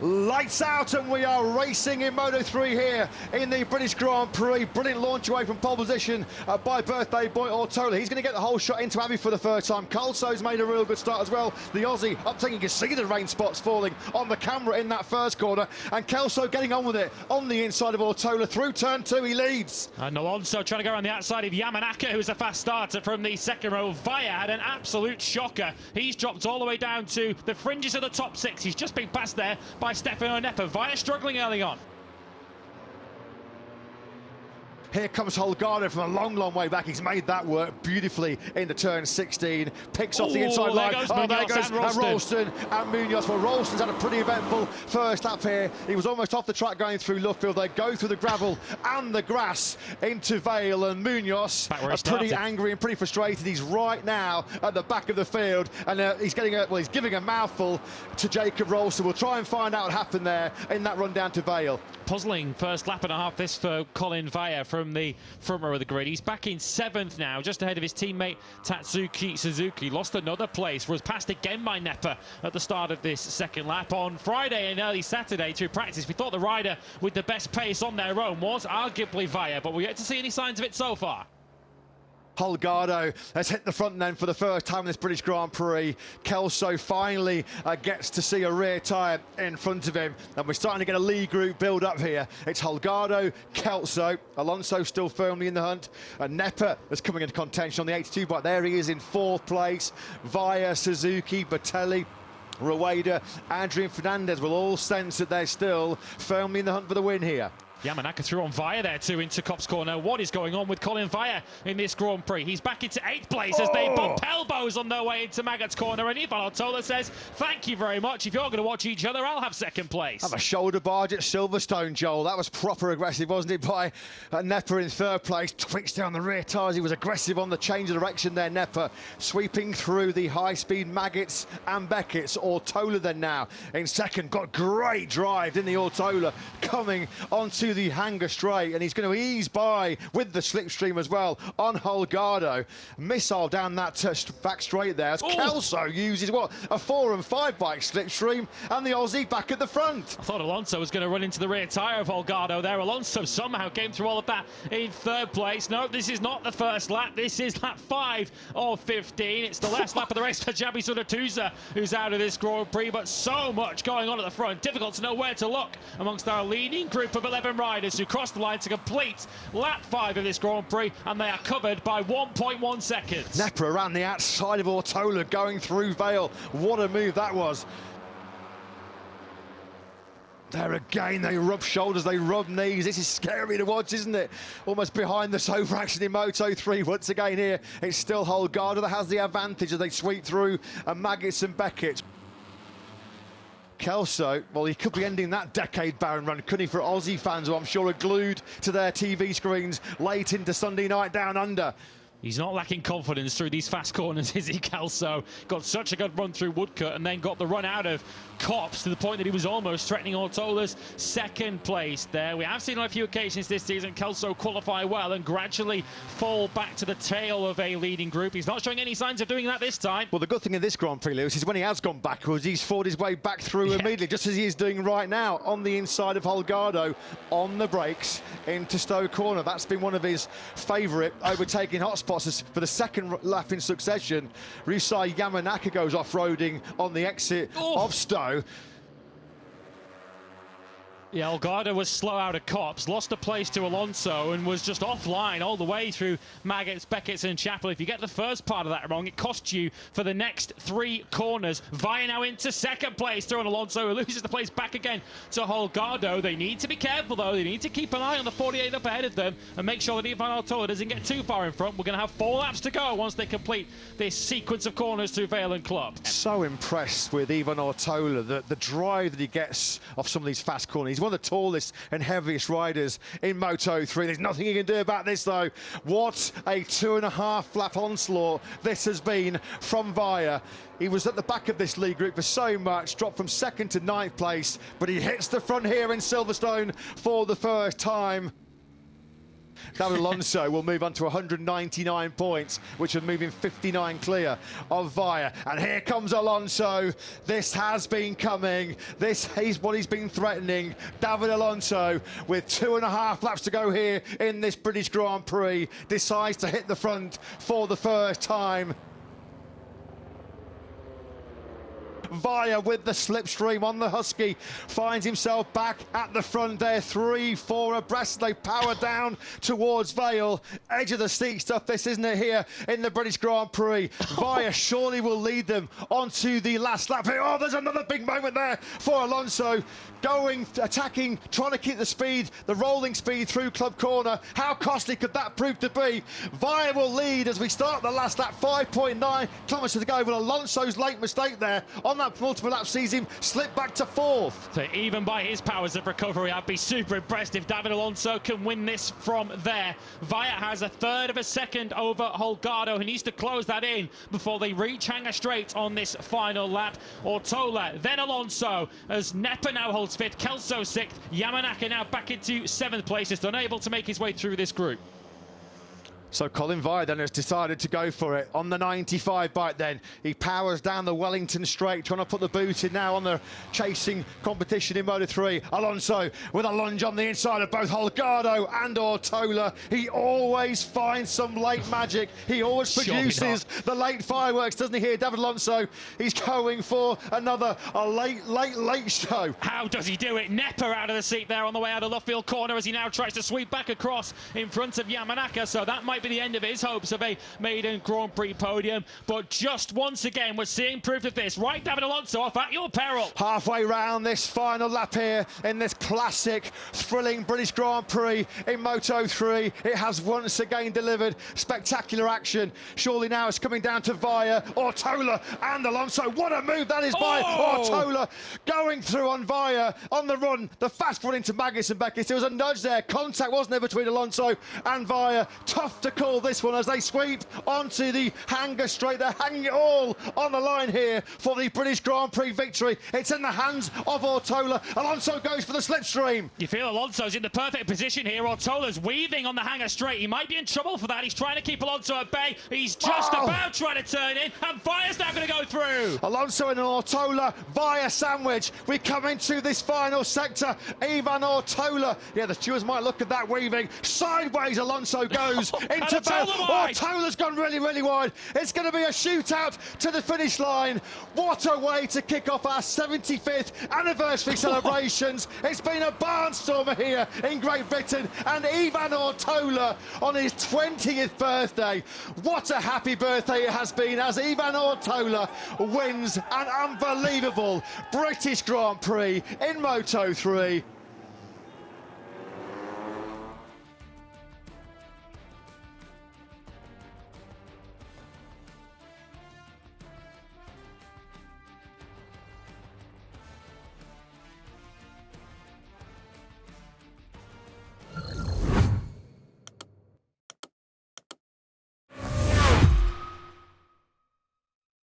Lights out, and we are racing in Moto3 here in the British Grand Prix. Brilliant launch away from pole position by birthday boy Ortola. He's going to get the whole shot into Abbey for the first time. Kelso's made a real good start as well. The Aussie uptaking, you can see the rain spots falling on the camera in that first corner. And Kelso getting on with it on the inside of Ortola. Through turn two, he leads. And Alonso trying to go around the outside of Yamanaka, who's a fast starter from the second row. Vaya had an absolute shocker. He's dropped all the way down to the fringes of the top six. He's just been passed there by Stefano Nepa. Vaya struggling early on. Here comes Holgado from a long, long way back. He's made that work beautifully into turn 16. Picks off the inside line. There goes Ralston and Munoz. Well, Ralston's had a pretty eventful first lap here. He was almost off the track going through Luffield. They go through the gravel and the grass into Vale, and Munoz pretty angry and pretty frustrated. He's right now at the back of the field, and he's giving a mouthful to Jacob Ralston. We'll try and find out what happened there in that run down to Vale. Puzzling first lap and a half this for Colin Vaya from the front row of the grid. He's back in 7th now, just ahead of his teammate Tatsuki Suzuki. Lost another place, was passed again by Nepa at the start of this second lap. On Friday and early Saturday through practice, we thought the rider with the best pace on their own was arguably Vaya, but we're yet to see any signs of it so far. Holgado has hit the front then for the first time in this British Grand Prix. Kelso finally gets to see a rear tyre in front of him, and we're starting to get a lead group build up here. It's Holgado, Kelso, Alonso still firmly in the hunt, and Nepa is coming into contention on the 82 bike. There he is in 4th place. Vaya, Suzuki, Batelli, Rueda, Adrian Fernandez will all sense that they're still firmly in the hunt for the win here. Yamanaka through on Vaya there too into Copse Corner. What is going on with Colin Vaya in this Grand Prix? He's back into 8th place as they bump elbows on their way into Maggot's Corner, and Ivan Ortola says, thank you very much. If you're going to watch each other, I'll have 2nd place. Have a shoulder barge at Silverstone, Joel. That was proper aggressive, wasn't it, by Nepa in 3rd place. Twitched down the rear tyres. He was aggressive on the change of direction there, Nepa. Sweeping through the high-speed Maggots and Beckett's. Ortola then now in 2nd. Got great drive in the Ortola coming onto the hanger straight, and he's going to ease by with the slipstream as well on Holgado. Missile down that back straight there as Kelso uses what, a 4 and 5 bike slipstream, and the Aussie back at the front. I thought Alonso was going to run into the rear tyre of Holgado there. Alonso somehow came through all of that in 3rd place. No, this is not the first lap. This is lap 5 of 15. It's the last lap of the race for Jabi Sunatuza, who's out of this Grand Prix, but so much going on at the front. Difficult to know where to look amongst our leading group of 11 riders who crossed the line to complete lap 5 of this Grand Prix, and they are covered by 1.1 seconds. Nepa around the outside of Ortola going through Vale. What a move that was. There again, they rub shoulders, they rub knees. This is scary to watch, isn't it? Almost behind the sofa action in Moto3. Once again here, it's still Holgado that has the advantage as they sweep through Maggots and Beckett. Kelso, well, he could be ending that decade barren run, couldn't he, for Aussie fans who I'm sure are glued to their TV screens late into Sunday night down under. He's not lacking confidence through these fast corners, is he, Kelso? Got such a good run through Woodcut and then got the run out of Copse to the point that he was almost threatening Ortola's 2nd place there. We have seen on a few occasions this season Kelso qualify well and gradually fall back to the tail of a leading group. He's not showing any signs of doing that this time. Well, the good thing in this Grand Prix, Lewis, is when he has gone backwards, he's fought his way back through immediately, just as he is doing right now on the inside of Holgado on the brakes into Stowe Corner. That's been one of his favourite overtaking hotspots for the 2nd lap in succession. Ryusai Yamanaka goes off-roading on the exit of Stowe. Yeah, Holgado was slow out of Copse, lost a place to Alonso and was just offline all the way through Maggots, Beckett's and Chapel. If you get the first part of that wrong, it costs you for the next 3 corners. Vaya now into 2nd place through on Alonso, who loses the place back again to Holgado. They need to be careful, though. They need to keep an eye on the 48 up ahead of them and make sure that Ivan Ortola doesn't get too far in front. We're going to have 4 laps to go once they complete this sequence of corners through Vale and Club. So impressed with Ivan Ortola, the drive that he gets off some of these fast corners. He's one of the tallest and heaviest riders in Moto3. There's nothing he can do about this, though. What a 2.5 lap onslaught this has been from Vaya. He was at the back of this league group for so much, dropped from 2nd to 9th place, but he hits the front here in Silverstone for the first time. David Alonso will move on to 199 points, which would move him 59 clear of Via. And here comes Alonso. This has been coming. This is what he's been threatening. David Alonso, with 2.5 laps to go here in this British Grand Prix, decides to hit the front for the first time. Via with the slipstream on the Husky finds himself back at the front there, 3-4 abreast. They power down towards Vale. Edge of the seat stuff this, isn't it, here in the British Grand Prix. Via surely will lead them onto the last lap here. Oh, there's another big moment there for Alonso, going, attacking, trying to keep the speed, the rolling speed through Club Corner. How costly could that prove to be? Via will lead as we start the last lap, 5.9 kilometres to go, but Alonso's late mistake there on that multiple lap sees him slip back to 4th. So even by his powers of recovery, I'd be super impressed if David Alonso can win this from there. Via has 1/3 of a second over Holgado. He needs to close that in before they reach Hangar Straight on this final lap. Ortola, then Alonso, as Nepa now holds 5th, Kelso 6th, Yamanaka now back into 7th place, just unable to make his way through this group. So Colin Via then has decided to go for it on the 95 bike then. He powers down the Wellington straight, trying to put the boot in now on the chasing competition in Moto3. Alonso with a lunge on the inside of both Holgado and Ortola. He always finds some late magic. He always produces the late fireworks, doesn't he, here, David Alonso? He's going for another late show. How does he do it? Nepa out of the seat there on the way out of left field corner as he now tries to sweep back across in front of Yamanaka. So that might be the end of his hopes of a maiden Grand Prix podium, but just once again we're seeing proof of this. Right, David Alonso, off at your peril. Halfway round this final lap here in this classic thrilling British Grand Prix in Moto3, it has once again delivered spectacular action. Surely now it's coming down to Via, Ortola and Alonso. What a move that is by Ortola, going through on Via on the run, the fast run into Magnus and Beckett. There was a nudge there, contact wasn't there between Alonso and Via. Tough to call this one as they sweep onto the Hangar Straight. They're hanging it all on the line here for the British Grand Prix victory. It's in the hands of Ortola. Alonso goes for the slipstream. You feel Alonso's in the perfect position here. Ortola's weaving on the Hangar Straight. He might be in trouble for that. He's trying to keep Alonso at bay. He's just about trying to turn in, and Via's now going to go through. Alonso and Ortola, Via sandwich. We come into this final sector. Ivan Ortola. Yeah, the stewards might look at that weaving. Sideways Alonso goes into Vale. Ortola's gone really wide. It's going to be a shootout to the finish line. What a way to kick off our 75th anniversary celebrations. It's been a barnstormer here in Great Britain, and Ivan Ortola on his 20th birthday. What a happy birthday it has been as Ivan Ortola wins an unbelievable British Grand Prix in Moto3.